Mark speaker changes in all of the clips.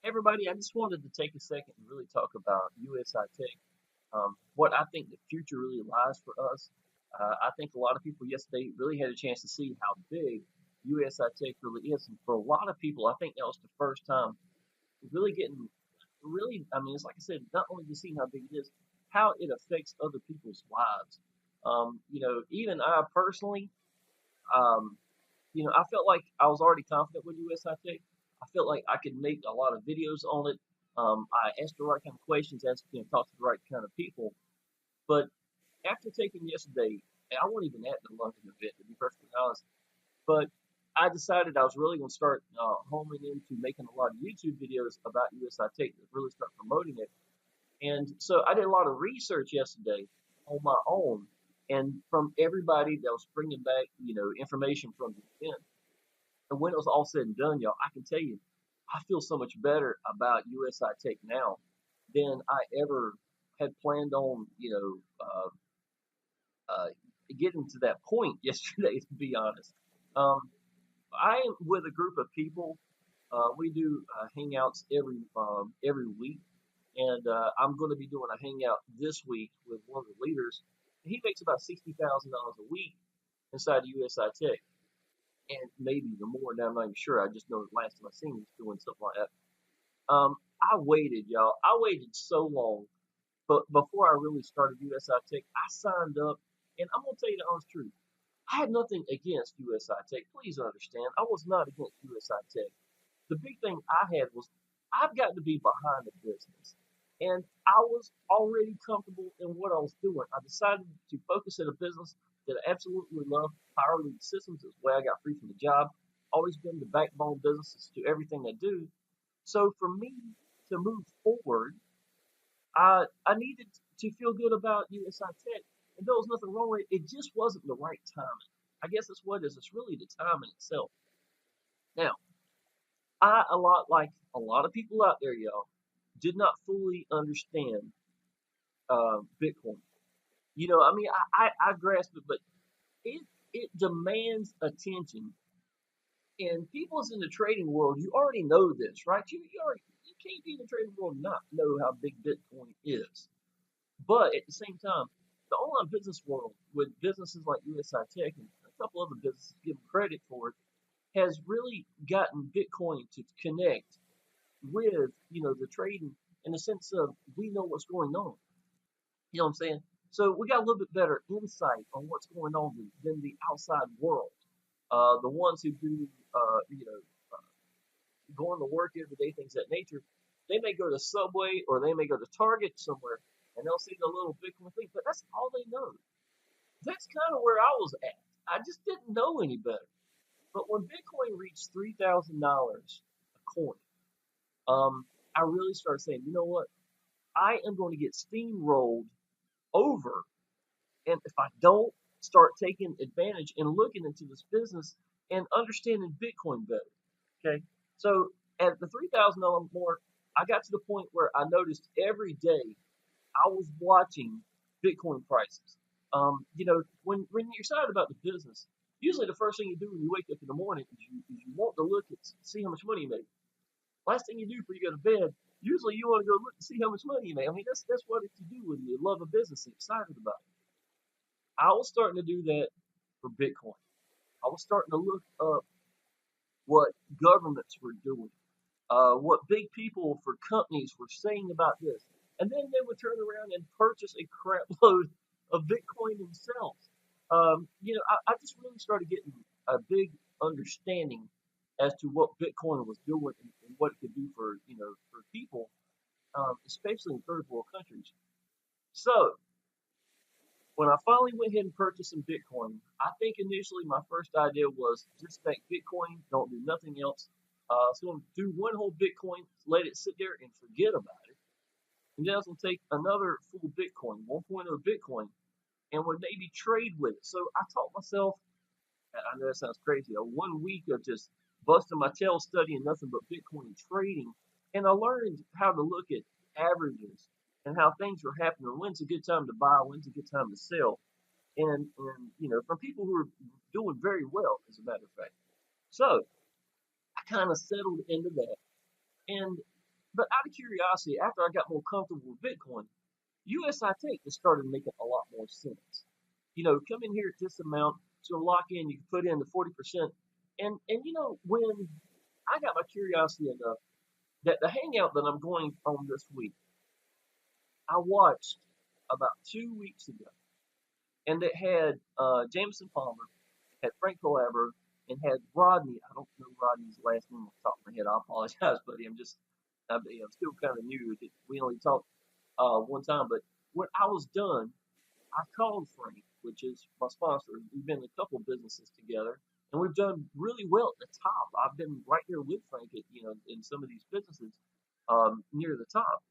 Speaker 1: Everybody, I just wanted to take a second and really talk about USI Tech. What I think the future really lies for us. I think a lot of people yesterday really had a chance to see how big USI Tech really is. And for a lot of people, I think that was the first time really getting, really, I mean, it's like I said, not only just seeing how big it is, how it affects other people's lives. Even I personally, um, I felt like I was already confident with USI Tech. I felt like I could make a lot of videos on it. I asked the right kind of questions, talk to the right kind of people. But after taking yesterday, and I wasn't even at the London event to be perfectly honest, but I decided I was really going to start homing into making a lot of YouTube videos about USI Tech to really start promoting it. And so I did a lot of research yesterday on my own, and from everybody that was bringing back, information from the event. And when it was all said and done, y'all, I can tell you, I feel so much better about USI Tech now than I ever had planned on, uh, getting to that point yesterday, to be honest. Um, I am with a group of people. We do hangouts every week, and I'm going to be doing a hangout this week with one of the leaders. He makes about $60,000 a week inside of USI Tech, and maybe even more. Now I'm not even sure. I just know the last time I seen him was doing something like that. I waited, y'all. I waited so long, but before I really started USI Tech, I signed up, and I'm gonna tell you the honest truth. I had nothing against USI Tech. Please understand, I was not against USI Tech. The big thing I had was I've got to be behind the business. And I was already comfortable in what I was doing. I decided to focus at a business that I absolutely love. Power Lead Systems is where I got free from the job. Always been the backbone businesses to everything I do. So for me to move forward, I needed to feel good about USI Tech. And there was nothing wrong with it. It just wasn't the right timing. I guess that's what it is. It's really the timing itself. Now, I, a lot like a lot of people out there, y'all, did not fully understand Bitcoin. I mean, I grasp it, but it it demands attention. And people's in the trading world, you already know this, right? You can't be in the trading world and not know how big Bitcoin is. But at the same time, the online business world, with businesses like USI Tech and a couple other businesses give them credit for it, has really gotten Bitcoin to connect with the trading in the sense of we know what's going on. You know what I'm saying? So we got a little bit better insight on what's going on than the outside world. The ones who do going to work every day, things of that nature, they may go to Subway or they may go to Target somewhere and they'll see the little Bitcoin thing, but that's all they know. That's kind of where I was at. I just didn't know any better. But when Bitcoin reached $3,000 a coin, I really started saying, you know what? I am going to get steamrolled over. And if I don't start taking advantage and looking into this business and understanding Bitcoin better, okay? So at the $3,000 mark, I got to the point where I noticed every day I was watching Bitcoin prices. When you're excited about the business, usually the first thing you do when you wake up in the morning is you want to look at see how much money you make. Last thing you do before you go to bed, usually you want to go look to see how much money you make. I mean, that's what you do when you love a business and excited about it. I was starting to do that for Bitcoin. I was starting to look up what governments were doing, what big people for companies were saying about this. And then they would turn around and purchase a crap load of Bitcoin themselves. I just really started getting a big understanding as to what Bitcoin was doing and what it could do for people, especially in third world countries. So when I finally went ahead and purchased some Bitcoin, I think initially my first idea was just take Bitcoin, don't do nothing else. So I'm gonna do one whole Bitcoin, let it sit there and forget about it. And then I was gonna take another full Bitcoin, 1.0 Bitcoin, and would maybe trade with it. So I taught myself, I know that sounds crazy, a 1 week of just busting my tail studying nothing but Bitcoin trading. And I learned how to look at averages and how things were happening, when's a good time to buy, when's a good time to sell. And from people who are doing very well, as a matter of fact. So I kind of settled into that. And But out of curiosity, after I got more comfortable with Bitcoin, USI Tech just started making a lot more sense. Come in here at this amount, so lock in, you can put in the 40%. And when I got my curiosity enough that the hangout that I'm going on this week, I watched about 2 weeks ago, and it had Jameson Palmer, had Frank Collaborator, and had Rodney. I don't know Rodney's last name off the top of my head. I apologize, buddy. I'm still kind of new. We only talked one time, but when I was done, I called Frank, which is my sponsor. We've been in a couple businesses together, and we've done really well at the top. I've been right there with Frank, in some of these businesses, near the top.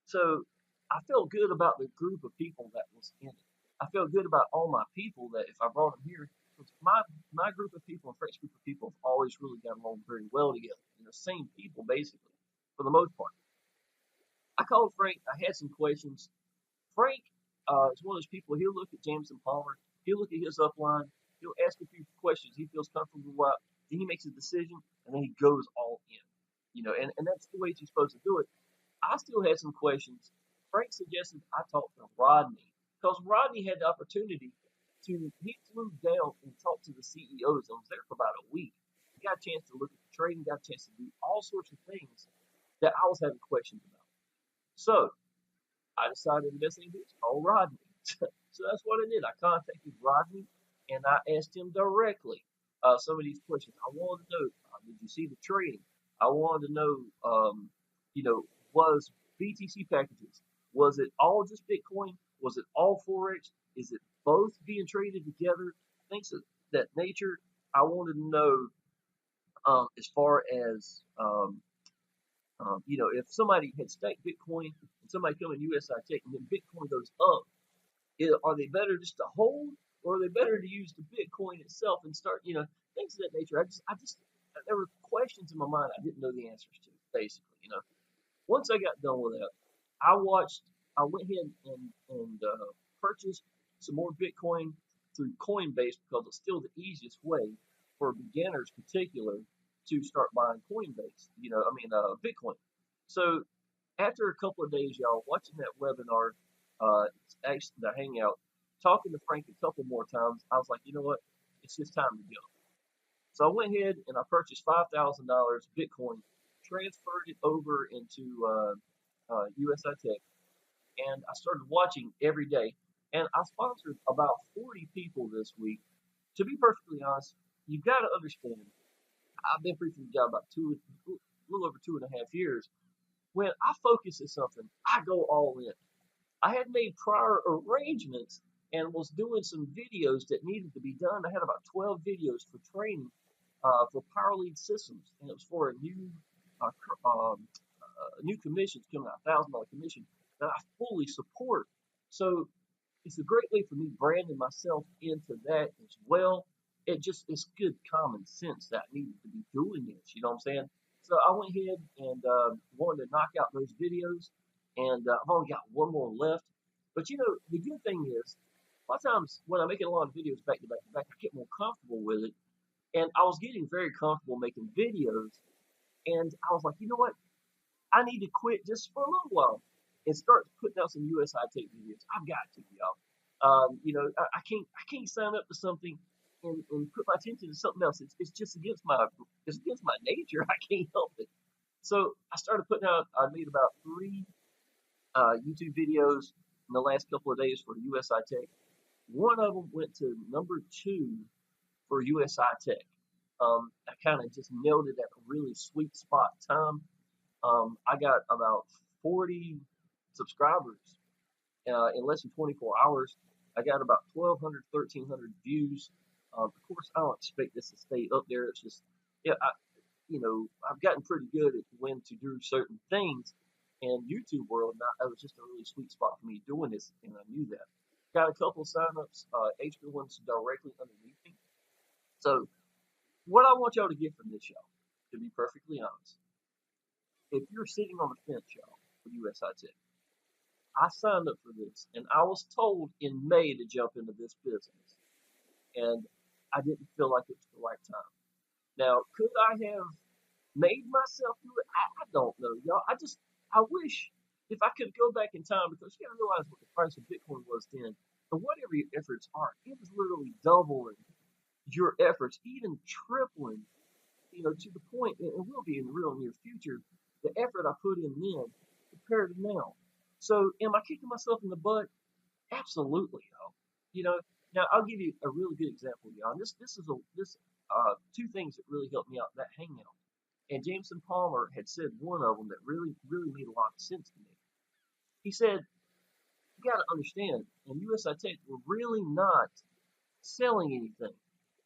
Speaker 1: So I felt good about the group of people that was in it. I felt good about all my people that if I brought them here, 'cause my group of people and Frank's group of people have always really got along very well together. Same people basically for the most part. I called Frank. I had some questions. Frank is one of those people. He'll look at Jameson Palmer. He'll look at his upline. He'll ask a few questions he feels comfortable with. Then he makes a decision, and then he goes all in. And that's the way he's supposed to do it. I still had some questions. Frank suggested I talk to Rodney because Rodney had the opportunity to. He flew down and talked to the CEOs. I was there for about a week. He got a chance to look at the trading. Got a chance to do all sorts of things that I was having questions about. So I decided the best thing to do is call Rodney. So that's what I did. I contacted Rodney and I asked him directly some of these questions. I wanted to know, did you see the trading? I wanted to know, was BTC packages, was it all just Bitcoin? Was it all Forex? Is it both being traded together? Things of that nature. I wanted to know as far as if somebody had staked Bitcoin and somebody come in USI Tech and then Bitcoin goes up, are they better just to hold or are they better to use the Bitcoin itself and start, things of that nature? There were questions in my mind I didn't know the answers to, basically. Once I got done with that, I went ahead and purchased some more Bitcoin through Coinbase because it's still the easiest way for beginners, particular, to start buying Bitcoin. So after a couple of days, y'all, watching that webinar, it's actually the hangout, talking to Frank a couple more times, I was like, you know what? It's just time to go. So I went ahead and I purchased $5,000 Bitcoin, transferred it over into USI Tech, and I started watching every day. And I sponsored about 40 people this week. To be perfectly honest, you've got to understand, I've been preaching the job about a little over 2.5 years. When I focus on something, I go all in. I had made prior arrangements and was doing some videos that needed to be done. I had about 12 videos for training for Power Lead Systems, and it was for a new commission coming out, $1,000 commission that I fully support. So it's a great way for me branding myself into that as well. It's good common sense that I needed to be doing this. You know what I'm saying? So I went ahead and wanted to knock out those videos, and I've only got one more left. But the good thing is, a lot of times when I'm making a lot of videos back to back to back, I get more comfortable with it. And I was getting very comfortable making videos, and I was like, you know what? I need to quit just for a little while and start putting out some USI Tech videos. I've got to, y'all. I can't sign up to something and put my attention to something else. It's just against my nature. I can't help it. So I started putting out. I made about 3 YouTube videos in the last couple of days for USI Tech. One of them went to number 2 for USI Tech. I kind of just nailed it at a really sweet spot time. I got about 40 subscribers in less than 24 hours. I got about 1,200, 1,300 views. Of course, I don't expect this to stay up there. It's just, I've gotten pretty good at when to do certain things in YouTube world. Now, that was just a really sweet spot for me doing this, and I knew that. Got a couple of signups, extra ones directly underneath me. So, what I want y'all to get from this, y'all, to be perfectly honest, if you're sitting on the fence, y'all, for USI Tech, I signed up for this, and I was told in May to jump into this business, and I didn't feel like it was the right time. Now, could I have made myself do it? I don't know, y'all. I wish if I could go back in time, because you got to realize what the price of Bitcoin was then, and whatever your efforts are, it was literally doubling your efforts, even tripling, to the point, and it will be in the real near future, the effort I put in then compared to now. So, am I kicking myself in the butt? Absolutely, y'all. You know, now I'll give you a really good example, y'all. And this is two things that really helped me out that hangout. And Jameson Palmer had said one of them that really made a lot of sense to me. He said, "You got to understand, in USI Tech, we're really not selling anything.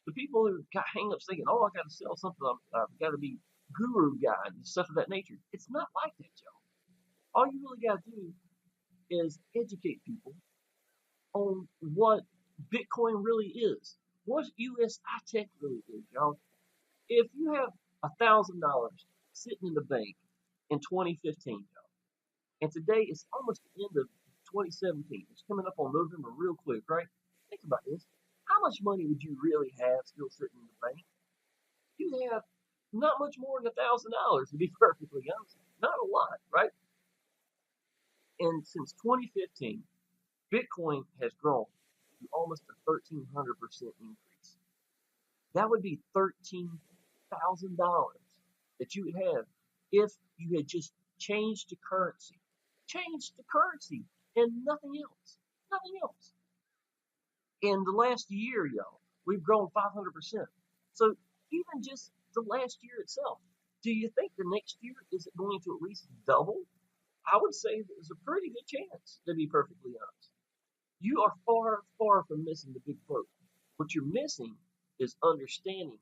Speaker 1: The people who got hangups thinking, oh, I got to sell something, I've got to be guru guy and stuff of that nature. It's not like that, y'all. All you really got to do is educate people on what Bitcoin really is, what USI Tech really is, y'all. If you have $1,000 sitting in the bank in 2015, y'all, and today it's almost the end of 2017, it's coming up on November real quick, right? Think about this. How much money would you really have still sitting in the bank? You have not much more than $1,000, to be perfectly honest. Not a lot, right? And since 2015, Bitcoin has grown to almost a 1,300% increase. That would be $13,000 that you would have if you had just changed the currency. Changed the currency and nothing else. Nothing else. In the last year, y'all, we've grown 500%. So even just the last year itself, do you think the next year is it going to at least double? I would say there's a pretty good chance, to be perfectly honest. You are far, far from missing the big boat. What you're missing is understanding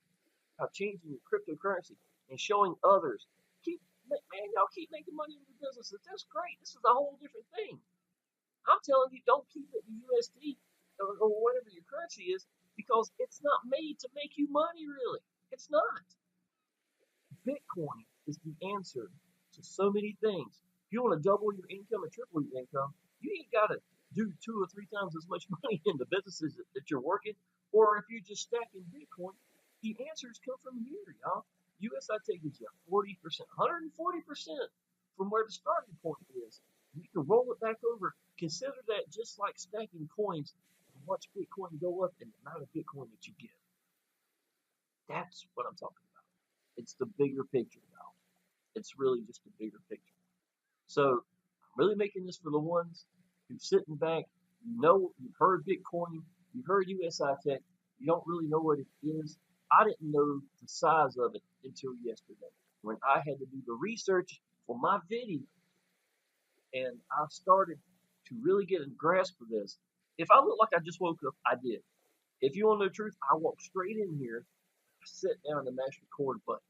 Speaker 1: how changing your cryptocurrency and showing others, y'all keep making money in your businesses. That's great. This is a whole different thing. I'm telling you, don't keep it in USD or whatever your currency is, because it's not made to make you money, really. It's not. Bitcoin is the answer to so many things. If you want to double your income and triple your income, you ain't got to do 2 or 3 times as much money in the businesses that you're working, or if you're just stacking Bitcoin. The answers come from here, y'all. USI Tech gives you 40%, 140% from where the starting point is. You can roll it back over. Consider that just like stacking coins and watch Bitcoin go up and the amount of Bitcoin that you get. That's what I'm talking about. It's the bigger picture, y'all. It's really just a bigger picture. So I'm really making this for the ones who're sitting back. You've heard Bitcoin, you heard USI Tech, you don't really know what it is. I didn't know the size of it until yesterday when I had to do the research for my video, and I started to really get a grasp of this. If I look like I just woke up, I did. If you want to know the truth, I walked straight in here, sat down and mashed the record button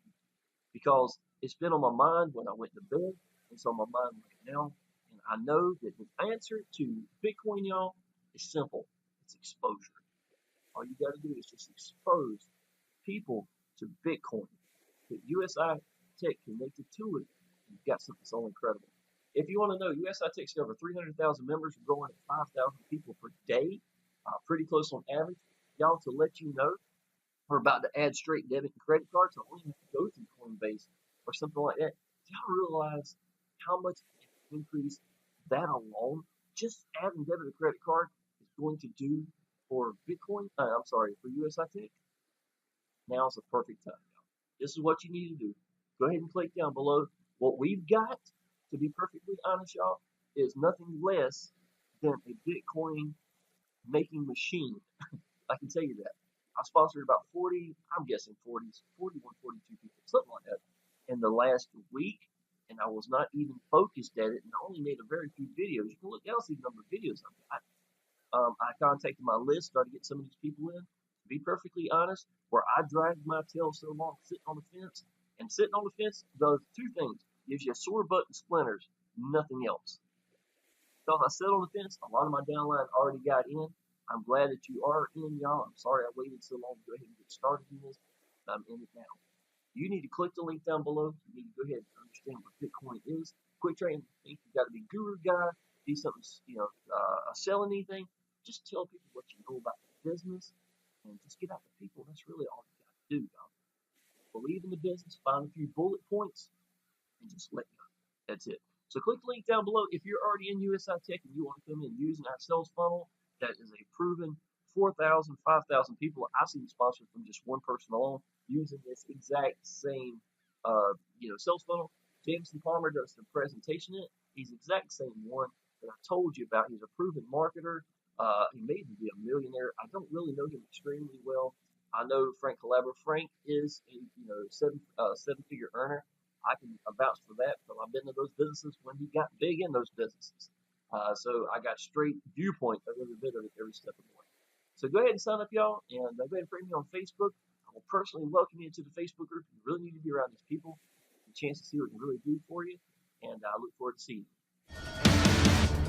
Speaker 1: because it's been on my mind when I went to bed. It's on my mind right now. And I know that the answer to Bitcoin, y'all, is simple. It's exposure. All you got to do is just expose people to Bitcoin. Put USI Tech connected to it. You've got something so incredible. If you want to know, USI Tech's got over 300,000 members. We're growing at 5,000 people per day. Pretty close on average. Y'all, to let you know, we're about to add straight debit and credit cards. So I don't even have to go through Coinbase or something like that. Do y'all realize how much increase that alone, just adding debit and credit card, is going to do for Bitcoin? For USI Tech? Now's the perfect time, y'all. This is what you need to do. Go ahead and click down below. What we've got, to be perfectly honest, y'all, is nothing less than a Bitcoin making machine. I can tell you that. I sponsored about 40, I'm guessing 41, 42 people, something like that, in the last week, and I was not even focused at it, and I only made a very few videos. You can look down, see the number of videos I've got. I contacted my list, started to get some of these people in. To be perfectly honest, where I dragged my tail so long sitting on the fence, and sitting on the fence does 2 things. Gives you a sore butt and splinters, nothing else. So if I sit on the fence, a lot of my downline already got in. I'm glad that you are in, y'all. I'm sorry I waited so long to go ahead and get started in this, but I'm in it now. You need to click the link down below. You need to go ahead and understand what Bitcoin is. Quit trying to think you got to be guru guy, do something, sell anything. Just tell people what you know about the business, and just get out to people. That's really all you got to do, y'all. Believe in the business, find a few bullet points, and just let go. That's it. So click the link down below if you're already in USI Tech and you want to come in using our sales funnel. That is a proven 4,000, 5,000 people. I've seen sponsored from just one person alone using this exact same, sales funnel. Jameson Palmer does the presentation in it. He's the exact same one that I told you about. He's a proven marketer. He may even be a millionaire. I don't really know him extremely well. I know Frank Calabro. Frank is a seven-figure earner. I can vouch for that because I've been in those businesses when he got big in those businesses. So I got straight viewpoint of every bit of it every step of the way. So go ahead and sign up, y'all, and go ahead and friend me on Facebook. I will personally welcome you to the Facebook group. You really need to be around these people, a chance to see what we can really do for you, and I look forward to seeing you.